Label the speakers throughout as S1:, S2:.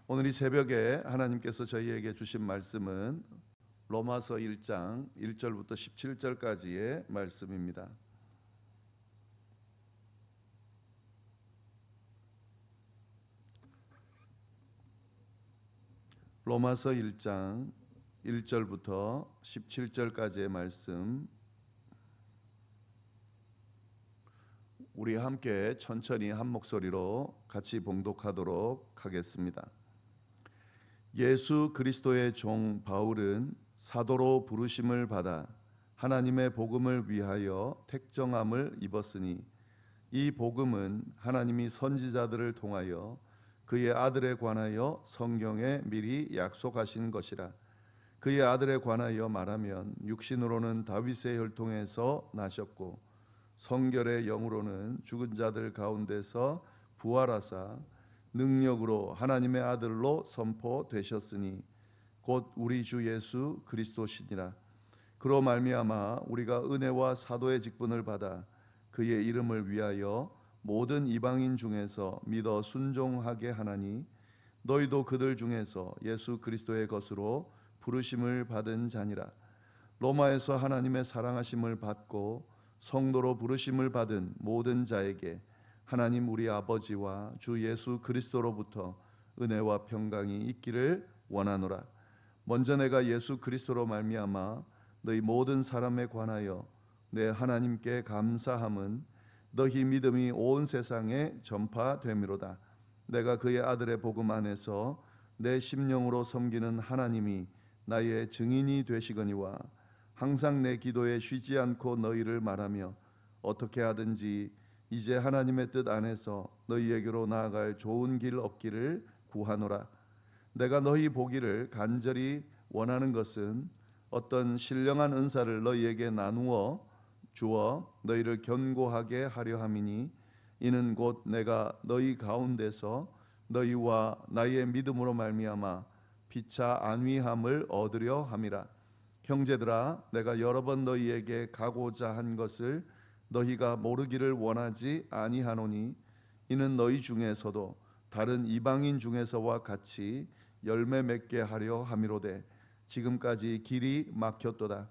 S1: 오늘 이 새벽에 하나님께서 저희에게 주신 말씀은 로마서 1장 1절부터 17절까지의 말씀입니다. 로마서 1장 1절부터 17절까지의 말씀, 우리 함께 천천히 한 목소리로 같이 봉독하도록 하겠습니다. 예수 그리스도의 종 바울은 사도로 부르심을 받아 하나님의 복음을 위하여 택정함을 입었으니 이 복음은 하나님이 선지자들을 통하여 그의 아들에 관하여 성경에 미리 약속하신 것이라. 그의 아들에 관하여 말하면 육신으로는 다윗의 혈통에서 나셨고 성결의 영으로는 죽은 자들 가운데서 부활하사 능력으로 하나님의 아들로 선포되셨으니 곧 우리 주 예수 그리스도시니라. 그로 말미암아 우리가 은혜와 사도의 직분을 받아 그의 이름을 위하여 모든 이방인 중에서 믿어 순종하게 하나니 너희도 그들 중에서 예수 그리스도의 것으로 부르심을 받은 자니라. 로마에서 하나님의 사랑하심을 받고 성도로 부르심을 받은 모든 자에게 하나님 우리 아버지와 주 예수 그리스도로부터 은혜와 평강이 있기를 원하노라. 먼저 내가 예수 그리스도로 말미암아 너희 모든 사람에 관하여 내 하나님께 감사함은 너희 믿음이 온 세상에 전파됨이로다. 내가 그의 아들의 복음 안에서 내 심령으로 섬기는 하나님이 나의 증인이 되시거니와 항상 내 기도에 쉬지 않고 너희를 말하며 어떻게 하든지 이제 하나님의 뜻 안에서 너희에게로 나아갈 좋은 길 얻기를 구하노라. 내가 너희 보기를 간절히 원하는 것은 어떤 신령한 은사를 너희에게 나누어 주어 너희를 견고하게 하려 함이니 이는 곧 내가 너희 가운데서 너희와 나의 믿음으로 말미암아 피차 안위함을 얻으려 함이라. 형제들아, 내가 여러 번 너희에게 가고자 한 것을 너희가 모르기를 원하지 아니하노니 이는 너희 중에서도 다른 이방인 중에서와 같이 열매 맺게 하려 함이로되 지금까지 길이 막혔도다.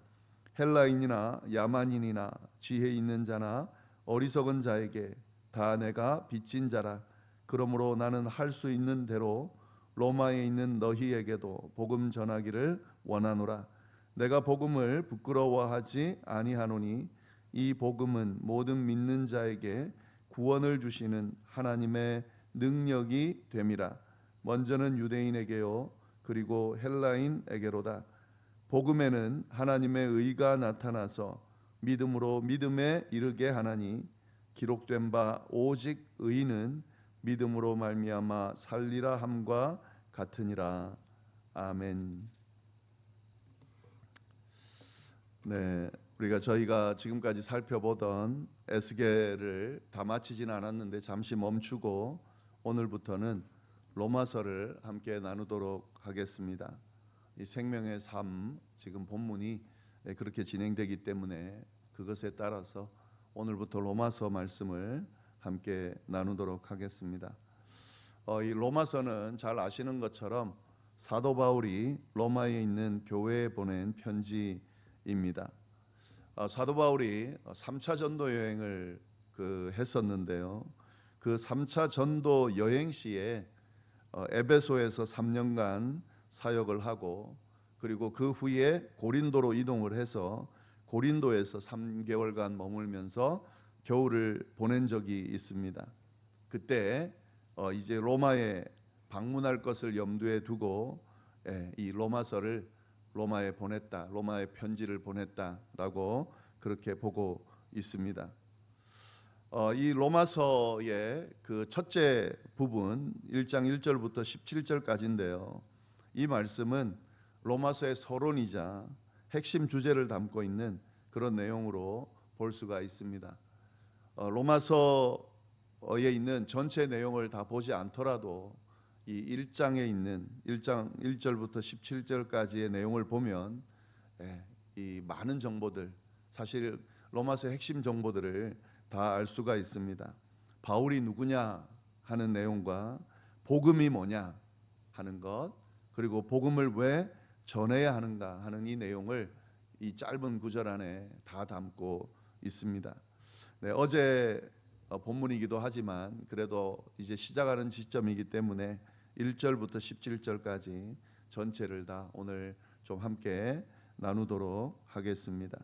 S1: 헬라인이나 야만인이나 지혜 있는 자나 어리석은 자에게 다 내가 빚진 자라. 그러므로 나는 할 수 있는 대로 로마에 있는 너희에게도 복음 전하기를 원하노라. 내가 복음을 부끄러워하지 아니하노니 이 복음은 모든 믿는 자에게 구원을 주시는 하나님의 능력이 됨이라. 먼저는 유대인에게요 그리고 헬라인에게로다. 복음에는 하나님의 의가 나타나서 믿음으로 믿음에 이르게 하나니 기록된 바 오직 의인은 믿음으로 말미암아 살리라 함과 같으니라. 아멘. 네, 저희가 지금까지 살펴보던 에스겔을 다 마치지는 않았는데 잠시 멈추고 오늘부터는 로마서를 함께 나누도록 하겠습니다. 이 생명의 삶, 지금 본문이 그렇게 진행되기 때문에 그것에 따라서 오늘부터 로마서 말씀을 함께 나누도록 하겠습니다. 이 로마서는 잘 아시는 것처럼 사도 바울이 로마에 있는 교회에 보낸 편지입니다. 사도 바울이 3차 전도 여행을 했었는데요. 그 3차 전도 여행 시에 에베소에서 3년간 사역을 하고 그리고 그 후에 고린도로 이동을 해서 고린도에서 3개월간 머물면서 겨울을 보낸 적이 있습니다. 그때 이제 로마에 방문할 것을 염두에 두고 이 로마서를 로마에 보냈다, 로마에 편지를 보냈다라고 그렇게 보고 있습니다. 이 로마서의 그 첫째 부분 1장 1절부터 17절까지인데요. 이 말씀은 로마서의 서론이자 핵심 주제를 담고 있는 그런 내용으로 볼 수가 있습니다. 로마서에 있는 전체 내용을 다 보지 않더라도 이 1장에 있는 1장 1절부터 17절까지의 내용을 보면 이 많은 정보들, 사실 로마서의 핵심 정보들을 다 알 수가 있습니다. 바울이 누구냐 하는 내용과 복음이 뭐냐, 하는 것, 그리고 복음을 왜 전해야 하는가 하는 이 내용을 이 짧은 구절 안에 다 담고 있습니다. 네, 어제 본문이기도 하지만 그래도 이제 시작하는 시점이기 때문에 1절부터 17절까지 전체를 다 오늘 좀 함께 나누도록 하겠습니다.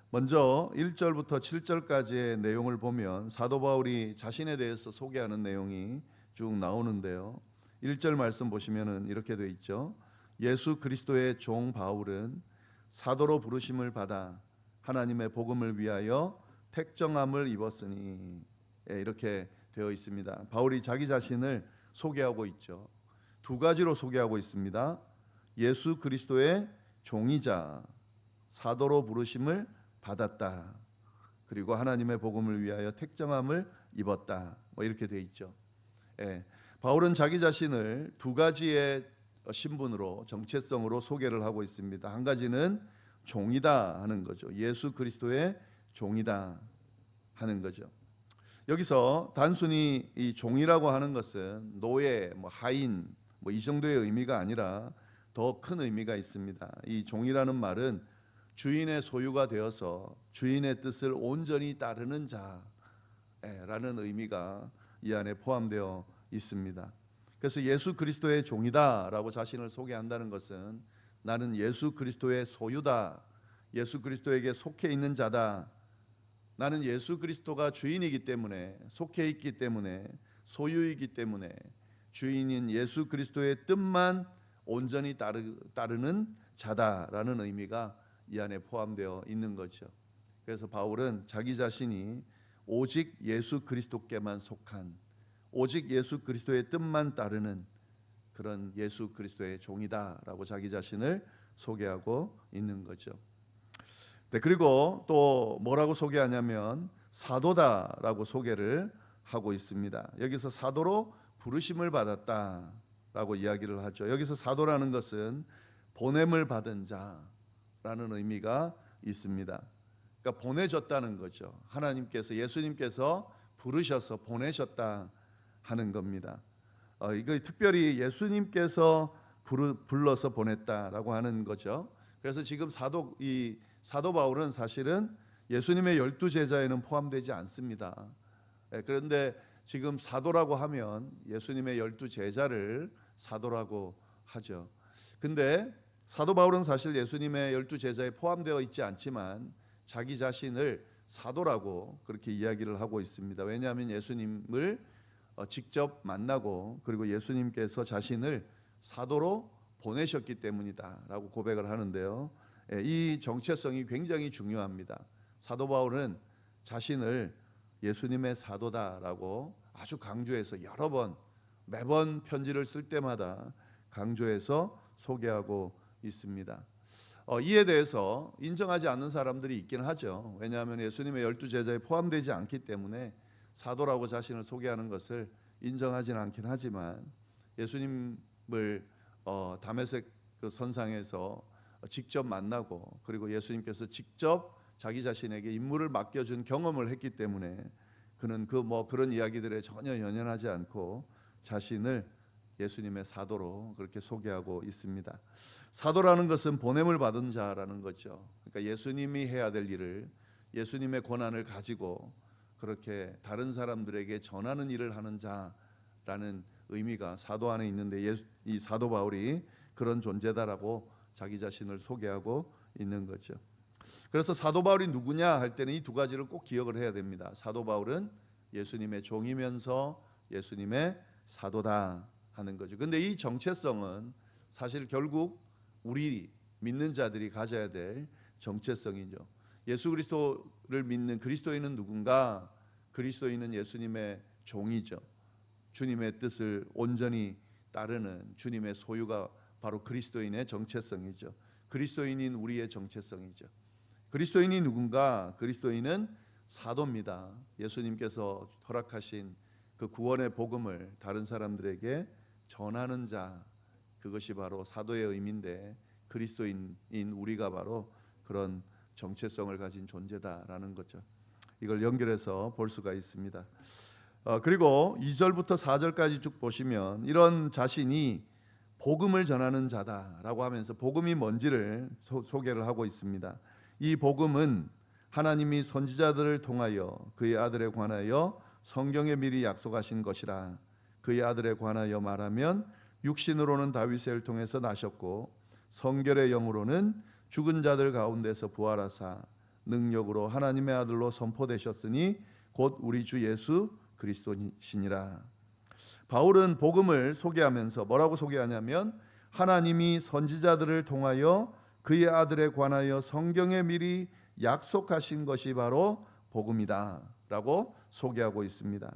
S1: 먼저 1절부터 7절까지의 내용을 보면 사도 바울이 자신에 대해서 소개하는 내용이 쭉 나오는데요. 1절 말씀 보시면은 이렇게 돼 있죠. 예수 그리스도의 종 바울은 사도로 부르심을 받아 하나님의 복음을 위하여 택정함을 입었으니, 이렇게 되어 있습니다. 바울이 자기 자신을 소개하고 있죠. 두 가지로 소개하고 있습니다. 예수 그리스도의 종이자 사도로 부르심을 받았다. 그리고 하나님의 복음을 위하여 택정함을 입었다. 이렇게 되어 있죠. 바울은 자기 자신을 두 가지의 신분으로 정체성으로 소개를 하고 있습니다. 한 가지는 종이다 하는 거죠. 예수 그리스도의 종이다 하는 거죠. 여기서 단순히 이 종이라고 하는 것은 노예, 하인 이 정도의 의미가 아니라 더 큰 의미가 있습니다. 이 종이라는 말은 주인의 소유가 되어서 주인의 뜻을 온전히 따르는 자라는 의미가 이 안에 포함되어 있습니다. 그래서 예수 그리스도의 종이다라고 자신을 소개한다는 것은 나는 예수 그리스도의 소유다, 예수 그리스도에게 속해 있는 자다, 나는 예수 그리스도가 주인이기 때문에, 속해 있기 때문에, 소유이기 때문에 주인인 예수 그리스도의 뜻만 온전히 따르는 자다라는 의미가 이 안에 포함되어 있는 거죠. 그래서 바울은 자기 자신이 오직 예수 그리스도께만 속한, 오직 예수 그리스도의 뜻만 따르는 그런 예수 그리스도의 종이다라고 자기 자신을 소개하고 있는 거죠. 네, 그리고 또 뭐라고 소개하냐면 사도다라고 소개를 하고 있습니다. 여기서 사도로 부르심을 받았다라고 이야기를 하죠. 여기서 사도라는 것은 보냄을 받은 자라는 의미가 있습니다. 그러니까 보내졌다는 거죠. 하나님께서, 예수님께서 부르셔서 보내셨다 하는 겁니다. 이거 특별히 예수님께서 불러서 보냈다라고 하는 거죠. 그래서 지금 사도 바울은 사실은 예수님의 12제자에는 포함되지 않습니다. 그런데 지금 사도라고 하면 예수님의 12제자를 사도라고 하죠. 근데 사도 바울은 사실 예수님의 12제자에 포함되어 있지 않지만 자기 자신을 사도라고 그렇게 이야기를 하고 있습니다. 왜냐하면 예수님을 직접 만나고 그리고 예수님께서 자신을 사도로 보내셨기 때문이다라고 고백을 하는데요. 이 정체성이 굉장히 중요합니다. 사도 바울은 자신을 예수님의 사도다라고 아주 강조해서 여러 번, 매번 편지를 쓸 때마다 강조해서 소개하고 있습니다. 이에 대해서 인정하지 않는 사람들이 있긴 하죠. 왜냐하면 예수님의 12제자에 포함되지 않기 때문에 사도라고 자신을 소개하는 것을 인정하지는 않긴 하지만 예수님을 다메섹 그 선상에서 직접 만나고 그리고 예수님께서 직접 자기 자신에게 임무를 맡겨준 경험을 했기 때문에 그는 그런 이야기들에 전혀 연연하지 않고 자신을 예수님의 사도로 그렇게 소개하고 있습니다. 사도라는 것은 보냄을 받은 자라는 거죠. 그러니까 예수님이 해야 될 일을 예수님의 권한을 가지고 그렇게 다른 사람들에게 전하는 일을 하는 자라는 의미가 사도 안에 있는데 이 사도 바울이 그런 존재다라고 자기 자신을 소개하고 있는 거죠. 그래서 사도 바울이 누구냐 할 때는 이 두 가지를 꼭 기억을 해야 됩니다. 사도 바울은 예수님의 종이면서 예수님의 사도다 하는 거죠. 근데 이 정체성은 사실 결국 우리 믿는 자들이 가져야 될 정체성이죠. 예수 그리스도를 믿는 그리스도인은 누군가? 그리스도인은 예수님의 종이죠. 주님의 뜻을 온전히 따르는 주님의 소유가 바로 그리스도인의 정체성이죠. 그리스도인인 우리의 정체성이죠. 그리스도인이 누군가? 그리스도인은 사도입니다. 예수님께서 허락하신 그 구원의 복음을 다른 사람들에게 전하는 자, 그것이 바로 사도의 의미인데 그리스도인인 우리가 바로 그런 정체성을 가진 존재다라는 거죠. 이걸 연결해서 볼 수가 있습니다. 그리고 2절부터 4절까지 쭉 보시면 이런 자신이 복음을 전하는 자다라고 하면서 복음이 뭔지를 소개를 하고 있습니다. 이 복음은 하나님이 선지자들을 통하여 그의 아들에 관하여 성경에 미리 약속하신 것이라. 그의 아들에 관하여 말하면 육신으로는 다윗을 통해서 나셨고 성결의 영으로는 죽은 자들 가운데서 부활하사 능력으로 하나님의 아들로 선포되셨으니 곧 우리 주 예수 그리스도시니라. 바울은 복음을 소개하면서 뭐라고 소개하냐면 하나님이 선지자들을 통하여 그의 아들에 관하여 성경에 미리 약속하신 것이 바로 복음이다 라고 소개하고 있습니다.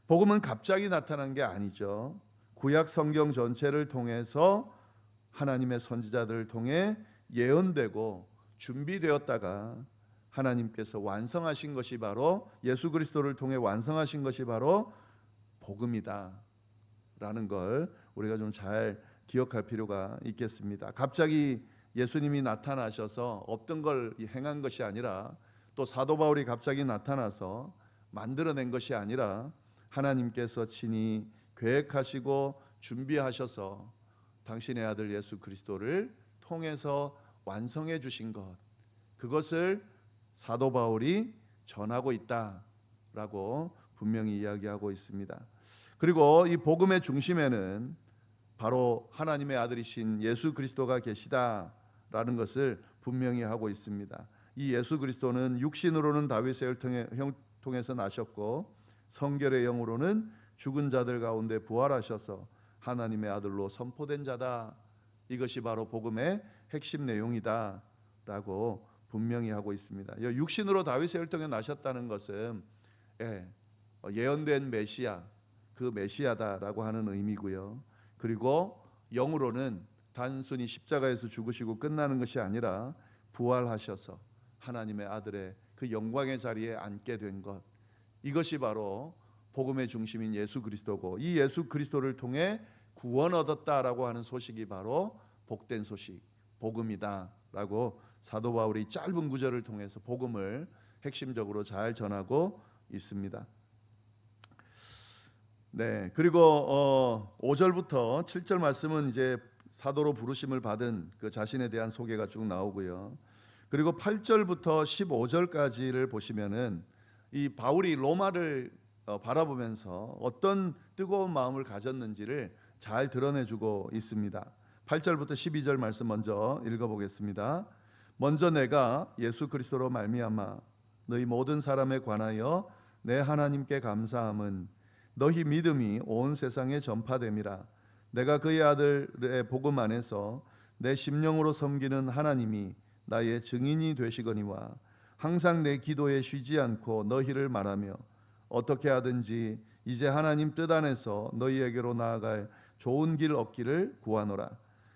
S1: 복음은 갑자기 나타난 게 아니죠. 구약 성경 전체를 통해서 하나님의 선지자들을 통해 예언되고 준비되었다가 하나님께서 완성하신 것이 바로 예수 그리스도를 통해 완성하신 것이 바로 복음이다 라는 걸 우리가 좀 잘 기억할 필요가 있겠습니다. 갑자기 예수님이 나타나셔서 없던 걸 행한 것이 아니라 또 사도 바울이 갑자기 나타나서 만들어낸 것이 아니라 하나님께서 친히 계획하시고 준비하셔서 당신의 아들 예수 그리스도를 통해서 완성해 주신 것, 그것을 사도 바울이 전하고 있다라고 분명히 이야기하고 있습니다. 그리고 이 복음의 중심에는 바로 하나님의 아들이신 예수 그리스도가 계시다라는 것을 분명히 하고 있습니다. 이 예수 그리스도는 육신으로는 다윗의 통해서 나셨고 성결의 영으로는 죽은 자들 가운데 부활하셔서 하나님의 아들로 선포된 자다. 이것이 바로 복음의 핵심 내용이다라고 분명히 하고 있습니다. 육신으로 다윗의 혈통에 나셨다는 것은 예언된 메시아, 그 메시아다라고 하는 의미고요. 그리고 영으로는 단순히 십자가에서 죽으시고 끝나는 것이 아니라 부활하셔서 하나님의 아들의 그 영광의 자리에 앉게 된 것, 이것이 바로 복음의 중심인 예수 그리스도고, 이 예수 그리스도를 통해 구원 얻었다라고 하는 소식이 바로 복된 소식, 복음이다라고 사도 바울이 짧은 구절을 통해서 복음을 핵심적으로 잘 전하고 있습니다. 그리고 5절부터 7절 말씀은 이제 사도로 부르심을 받은 그 자신에 대한 소개가 쭉 나오고요. 그리고 8절부터 15절까지를 보시면은 이 바울이 로마를 바라보면서 어떤 뜨거운 마음을 가졌는지를 잘 드러내주고 있습니다. 8절부터 12절 말씀 먼저 읽어보겠습니다. 먼저 내가 예수 그리스도로 말미암아 너희 모든 사람에 관하여 내 하나님께 감사함은 너희 믿음이 온 세상에 전파됨이라. 내가 그의 아들의 복음 안에서 내 심령으로 섬기는 하나님이 나의 증인이 되시거니와 항상 내 기도에 쉬지 않고 너희를 말하며 어떻게 하든지 이제 하나님 뜻 안에서 너희에게로 나아갈 좋은 길 얻기를 구하노라.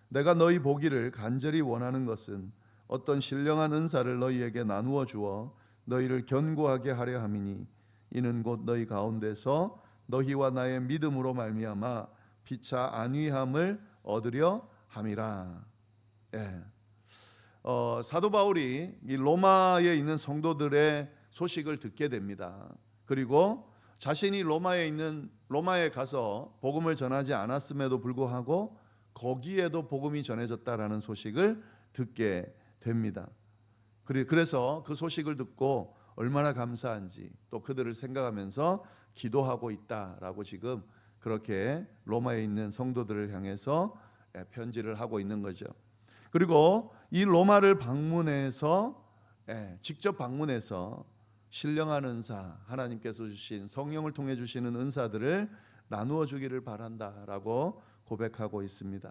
S1: 내가 너희 보기를 간절히 원하는 것은 어떤 신령한 은사를 너희에게 나누어 주어 너희를 견고하게 하려 함이니 이는 곧 너희 가운데서 너희와 나의 믿음으로 말미암아 피차 안위함을 얻으려 함이라. 사도 바울이 이 로마에 있는 성도들의 소식을 듣게 됩니다. 그리고 자신이 로마에 가서 복음을 전하지 않았음에도 불구하고 거기에도 복음이 전해졌다라는 소식을 듣게 됩니다. 그래서 그 소식을 듣고 얼마나 감사한지 또 그들을 생각하면서 기도하고 있다라고 지금 그렇게 로마에 있는 성도들을 향해서 편지를 하고 있는 거죠. 그리고 이 로마를 직접 방문해서 신령한 은사, 하나님께서 주신 성령을 통해 주시는 은사들을 나누어 주기를 바란다라고 고백하고 있습니다.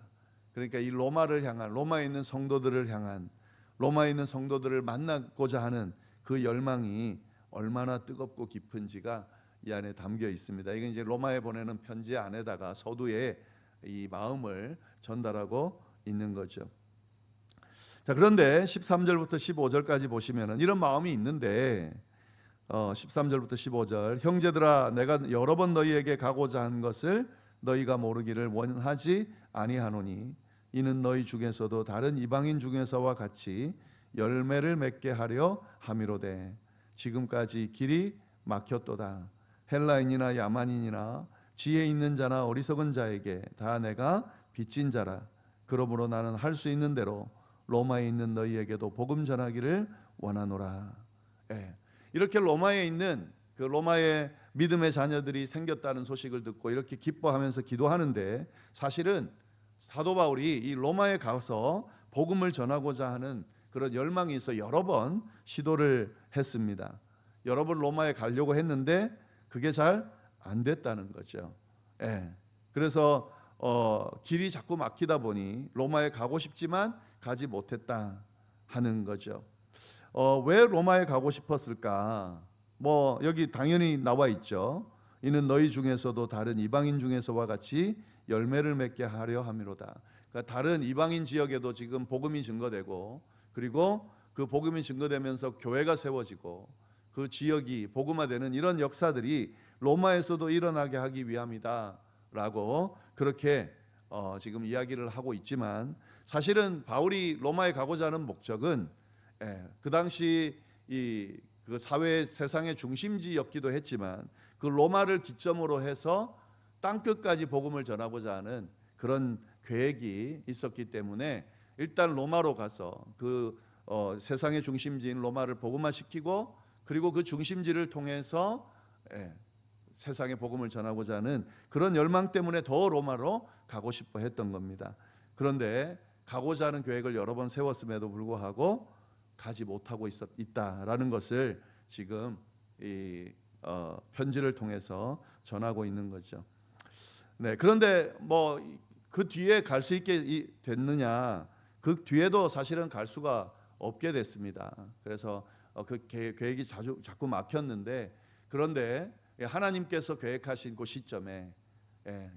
S1: 그러니까 이 로마에 있는 성도들을 향한, 로마에 있는 성도들을 만나고자 하는 그 열망이 얼마나 뜨겁고 깊은지가 이 안에 담겨 있습니다. 이건 이제 로마에 보내는 편지 안에다가 서두에 이 마음을 전달하고 있는 거죠. 자, 그런데 13절부터 15절까지 보시면은 이런 마음이 있는데 13절부터 15절 형제들아 내가 여러 번 너희에게 가고자 한 것을 너희가 모르기를 원하지 아니하노니 이는 너희 중에서도 다른 이방인 중에서와 같이 열매를 맺게 하려 함이로되 지금까지 길이 막혔도다. 헬라인이나 야만인이나 지혜 있는 자나 어리석은 자에게 다 내가 빚진 자라. 그러므로 나는 할 수 있는 대로 로마에 있는 너희에게도 복음 전하기를 원하노라. 예. 이렇게 로마에 있는 그 로마의 믿음의 자녀들이 생겼다는 소식을 듣고 이렇게 기뻐하면서 기도하는데, 사실은 사도 바울이 이 로마에 가서 복음을 전하고자 하는 그런 열망이 있어 여러 번 시도를 했습니다. 여러 번 로마에 가려고 했는데 그게 잘 안 됐다는 거죠. 예. 그래서 길이 자꾸 막히다 보니 로마에 가고 싶지만 가지 못했다 하는 거죠. 왜 로마에 가고 싶었을까? 뭐 여기 당연히 나와 있죠. 이는 너희 중에서도 다른 이방인 중에서와 같이 열매를 맺게 하려 함이로다. 그러니까 다른 이방인 지역에도 지금 복음이 증거되고, 그리고 그 복음이 증거되면서 교회가 세워지고 그 지역이 복음화되는 이런 역사들이 로마에서도 일어나게 하기 위함이다라고 그렇게 지금 이야기를 하고 있지만, 사실은 바울이 로마에 가고자 하는 목적은 그 당시 그 사회 세상의 중심지였기도 했지만 그 로마를 기점으로 해서 땅 끝까지 복음을 전하고자 하는 그런 계획이 있었기 때문에 일단 로마로 가서 그 세상의 중심지인 로마를 복음화시키고, 그리고 그 중심지를 통해서 세상에 복음을 전하고자 하는 그런 열망 때문에 더 로마로 가고 싶어 했던 겁니다. 그런데 가고자 하는 계획을 여러 번 세웠음에도 불구하고 가지 못하고 있다라는 것을 지금 이 편지를 통해서 전하고 있는 거죠. 네, 그런데 뭐 그 뒤에 갈 수 있게 됐느냐? 그 뒤에도 사실은 갈 수가 없게 됐습니다. 그래서 그 계획이 자꾸 막혔는데, 그런데 하나님께서 계획하신 그 시점에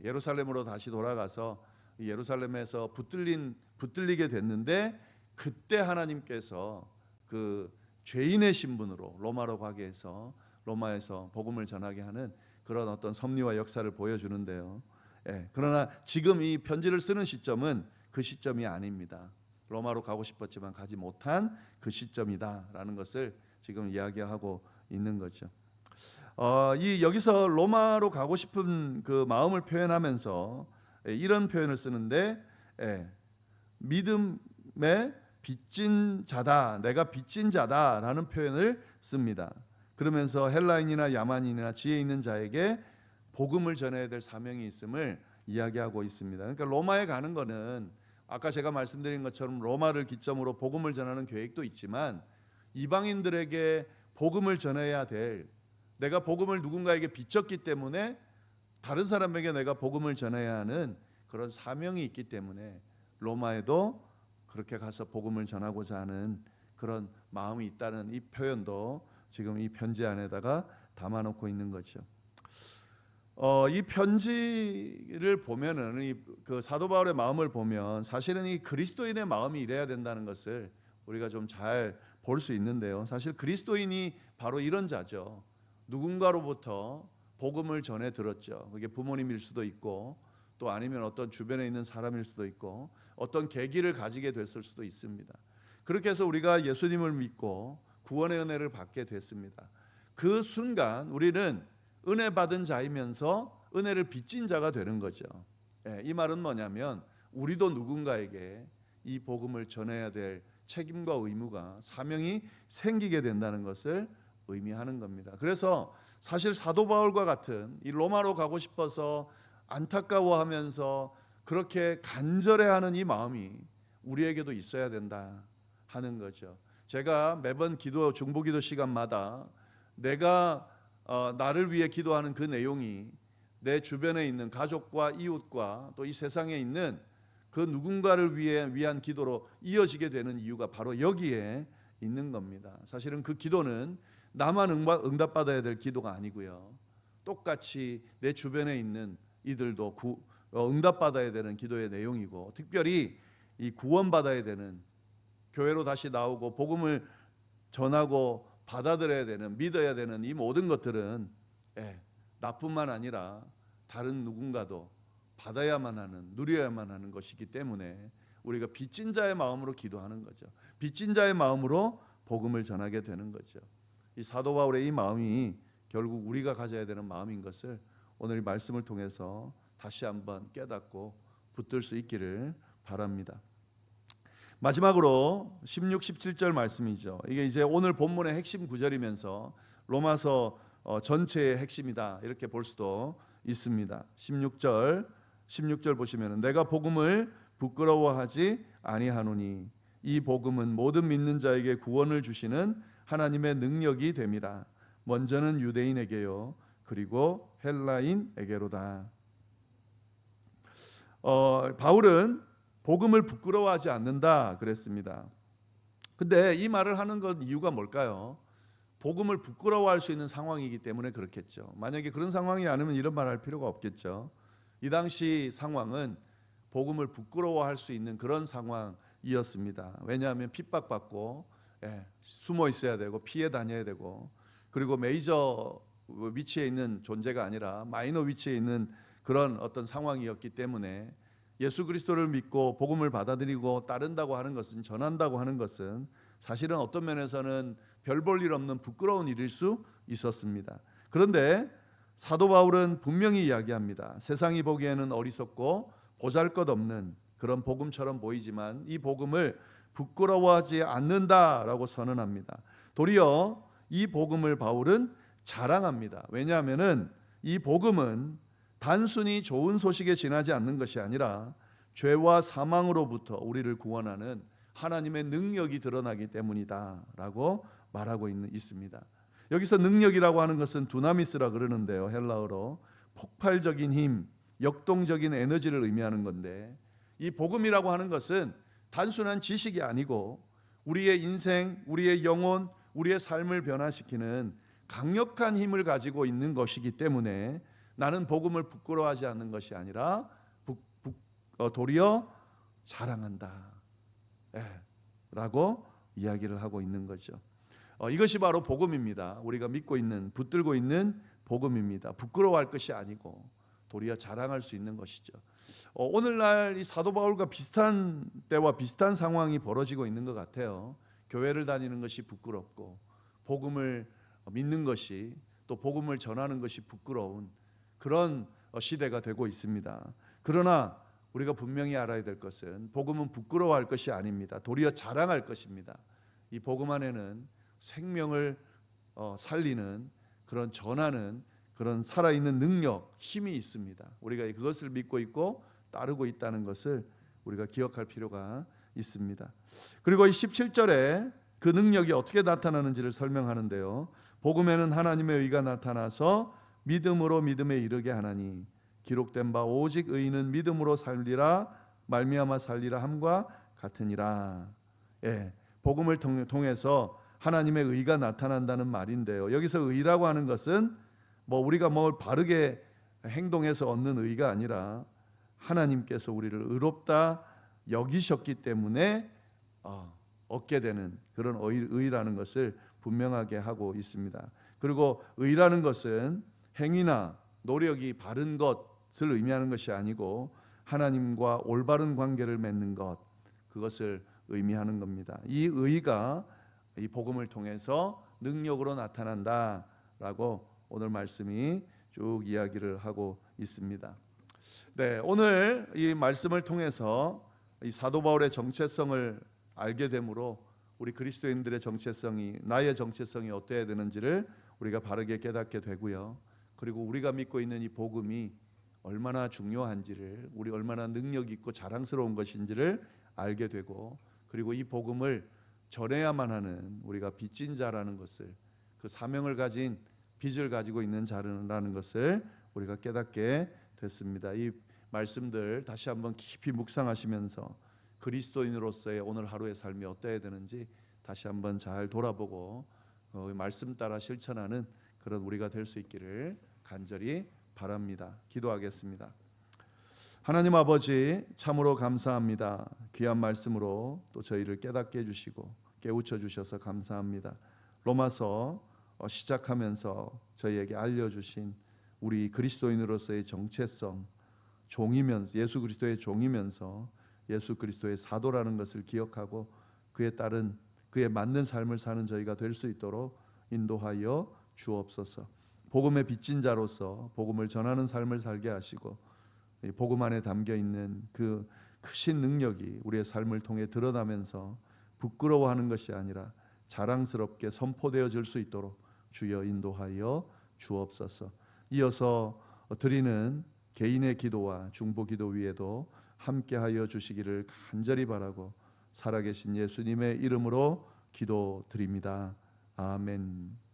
S1: 예루살렘으로 다시 돌아가서 예루살렘에서 붙들리게 됐는데, 그때 하나님께서 그 죄인의 신분으로 로마로 가게 해서 로마에서 복음을 전하게 하는 그런 어떤 섭리와 역사를 보여주는데요. 그러나 지금 이 편지를 쓰는 시점은 그 시점이 아닙니다. 로마로 가고 싶었지만 가지 못한 그 시점이다라는 것을 지금 이야기하고 있는 거죠. 여기서 로마로 가고 싶은 그 마음을 표현하면서 이런 표현을 쓰는데, 믿음의 빚진 자다, 내가 빚진 자다라는 표현을 씁니다. 그러면서 헬라인이나 야만인이나 지혜 있는 자에게 복음을 전해야 될 사명이 있음을 이야기하고 있습니다. 그러니까 로마에 가는 거는 아까 제가 말씀드린 것처럼 로마를 기점으로 복음을 전하는 계획도 있지만, 이방인들에게 복음을 전해야 될, 내가 복음을 누군가에게 빚졌기 때문에 다른 사람에게 내가 복음을 전해야 하는 그런 사명이 있기 때문에 로마에도 그렇게 가서 복음을 전하고자 하는 그런 마음이 있다는 이 표현도 지금 이 편지 안에다가 담아놓고 있는 거죠. 이 편지를 보면은 그 사도 바울의 마음을 보면 사실은 이 그리스도인의 마음이 이래야 된다는 것을 우리가 좀 잘 볼 수 있는데요. 사실 그리스도인이 바로 이런 자죠. 누군가로부터 복음을 전해 들었죠. 그게 부모님일 수도 있고, 또 아니면 어떤 주변에 있는 사람일 수도 있고, 어떤 계기를 가지게 됐을 수도 있습니다. 그렇게 해서 우리가 예수님을 믿고 구원의 은혜를 받게 됐습니다. 그 순간 우리는 은혜 받은 자이면서 은혜를 빚진 자가 되는 거죠. 이 말은 뭐냐면 우리도 누군가에게 이 복음을 전해야 될 책임과 의무가, 사명이 생기게 된다는 것을 의미하는 겁니다. 그래서 사실 사도 바울과 같은 이 로마로 가고 싶어서 안타까워하면서 그렇게 간절해하는 이 마음이 우리에게도 있어야 된다 하는 거죠. 제가 매번 중보기도 시간마다 내가 나를 위해 기도하는 그 내용이 내 주변에 있는 가족과 이웃과 또 이 세상에 있는 그 누군가를 위한 기도로 이어지게 되는 이유가 바로 여기에 있는 겁니다. 사실은 그 기도는 나만 응답받아야 될 기도가 아니고요, 똑같이 내 주변에 있는 이들도 응답받아야 되는 기도의 내용이고, 특별히 이 구원받아야 되는, 교회로 다시 나오고 복음을 전하고 받아들여야 되는, 믿어야 되는 이 모든 것들은 나뿐만 아니라 다른 누군가도 받아야만 하는, 누려야만 하는 것이기 때문에 우리가 빚진 자의 마음으로 기도하는 거죠. 빚진 자의 마음으로 복음을 전하게 되는 거죠. 이 사도 바울의 이 마음이 결국 우리가 가져야 되는 마음인 것을 오늘 이 말씀을 통해서 다시 한번 깨닫고 붙들 수 있기를 바랍니다. 마지막으로 16, 17절 말씀이죠. 이게 이제 오늘 본문의 핵심 구절이면서 로마서 전체의 핵심이다 이렇게 볼 수도 있습니다. 16절 보시면 내가 복음을 부끄러워하지 아니하노니 이 복음은 모든 믿는 자에게 구원을 주시는 하나님의 능력이 됨이라. 먼저는 유대인에게요 그리고 헬라인에게로다. 바울은 복음을 부끄러워하지 않는다 그랬습니다. 근데 이 말을 하는 건 이유가 뭘까요? 복음을 부끄러워할 수 있는 상황이기 때문에 그렇겠죠. 만약에 그런 상황이 아니면 이런 말 할 필요가 없겠죠. 이 당시 상황은 복음을 부끄러워할 수 있는 그런 상황이었습니다. 왜냐하면 핍박받고 숨어 있어야 되고 피해 다녀야 되고, 그리고 메이저 위치에 있는 존재가 아니라 마이너 위치에 있는 그런 어떤 상황이었기 때문에 예수 그리스도를 믿고 복음을 받아들이고 따른다고 하는 것은, 전한다고 하는 것은 사실은 어떤 면에서는 별 볼 일 없는 부끄러운 일일 수 있었습니다. 그런데 사도 바울은 분명히 이야기합니다. 세상이 보기에는 어리석고 보잘것없는 그런 복음처럼 보이지만 이 복음을 부끄러워하지 않는다라고 선언합니다. 도리어 이 복음을 바울은 자랑합니다. 왜냐하면은 이 복음은 단순히 좋은 소식에 지나지 않는 것이 아니라 죄와 사망으로부터 우리를 구원하는 하나님의 능력이 드러나기 때문이다라고 말하고 있습니다. 여기서 능력이라고 하는 것은 두나미스라 그러는데요, 헬라어로 폭발적인 힘, 역동적인 에너지를 의미하는 건데, 이 복음이라고 하는 것은 단순한 지식이 아니고 우리의 인생, 우리의 영혼, 우리의 삶을 변화시키는 강력한 힘을 가지고 있는 것이기 때문에 나는 복음을 부끄러워하지 않는 것이 아니라 도리어 자랑한다 라고 이야기를 하고 있는 거죠. 이것이 바로 복음입니다. 우리가 믿고 있는, 붙들고 있는 복음입니다. 부끄러워할 것이 아니고 도리어 자랑할 수 있는 것이죠. 오늘날 이 사도 바울과 비슷한 때와 비슷한 상황이 벌어지고 있는 것 같아요. 교회를 다니는 것이 부끄럽고 복음을 믿는 것이, 또 복음을 전하는 것이 부끄러운 그런 시대가 되고 있습니다. 그러나 우리가 분명히 알아야 될 것은 복음은 부끄러워할 것이 아닙니다. 도리어 자랑할 것입니다. 이 복음 안에는 생명을 살리는, 그런 전하는 그런 살아있는 능력, 힘이 있습니다. 우리가 그것을 믿고 있고 따르고 있다는 것을 우리가 기억할 필요가 있습니다. 그리고 이 17절에 그 능력이 어떻게 나타나는지를 설명하는데요. 복음에는 하나님의 의가 나타나서 믿음으로 믿음에 이르게 하나니 기록된 바 오직 의인은 믿음으로 살리라 말미암아 살리라 함과 같으니라. 복음을 통해서 하나님의 의가 나타난다는 말인데요. 여기서 의라고 하는 것은 우리가 뭘 바르게 행동해서 얻는 의가 아니라 하나님께서 우리를 의롭다 여기셨기 때문에 얻게 되는 그런 의라는 것을 분명하게 하고 있습니다. 그리고 의라는 것은 행위나 노력이 바른 것을 의미하는 것이 아니고 하나님과 올바른 관계를 맺는 것, 그것을 의미하는 겁니다. 이 의가 이 복음을 통해서 능력으로 나타난다라고 오늘 말씀이 쭉 이야기를 하고 있습니다. 오늘 이 말씀을 통해서 이 사도 바울의 정체성을 알게 되므로 우리 그리스도인들의 정체성이, 나의 정체성이 어때야 되는지를 우리가 바르게 깨닫게 되고요. 그리고 우리가 믿고 있는 이 복음이 얼마나 중요한지를, 우리 얼마나 능력 있고 자랑스러운 것인지를 알게 되고, 그리고 이 복음을 전해야만 하는 우리가 빚진 자라는 것을, 그 사명을 가진 빚을 가지고 있는 자라는 것을 우리가 깨닫게 됐습니다. 이 말씀들 다시 한번 깊이 묵상하시면서 그리스도인으로서의 오늘 하루의 삶이 어때야 되는지 다시 한번 잘 돌아보고 말씀 따라 실천하는 그런 우리가 될 수 있기를 간절히 바랍니다. 기도하겠습니다. 하나님 아버지, 참으로 감사합니다. 귀한 말씀으로 또 저희를 깨닫게 해주시고 깨우쳐 주셔서 감사합니다. 로마서 시작하면서 저희에게 알려주신 우리 그리스도인으로서의 정체성, 종이면서, 예수 그리스도의 종이면서 예수 그리스도의 사도라는 것을 기억하고 그에 따른, 그에 맞는 삶을 사는 저희가 될 수 있도록 인도하여 주옵소서. 복음의 빚진 자로서 복음을 전하는 삶을 살게 하시고 이 복음 안에 담겨 있는 그 크신 능력이 우리의 삶을 통해 드러나면서 부끄러워하는 것이 아니라 자랑스럽게 선포되어 질 수 있도록 주여 인도하여 주옵소서. 이어서 드리는 개인의 기도와 중보 기도 위에도 함께하여 주시기를 간절히 바라고 살아계신 예수님의 이름으로 기도드립니다. 아멘.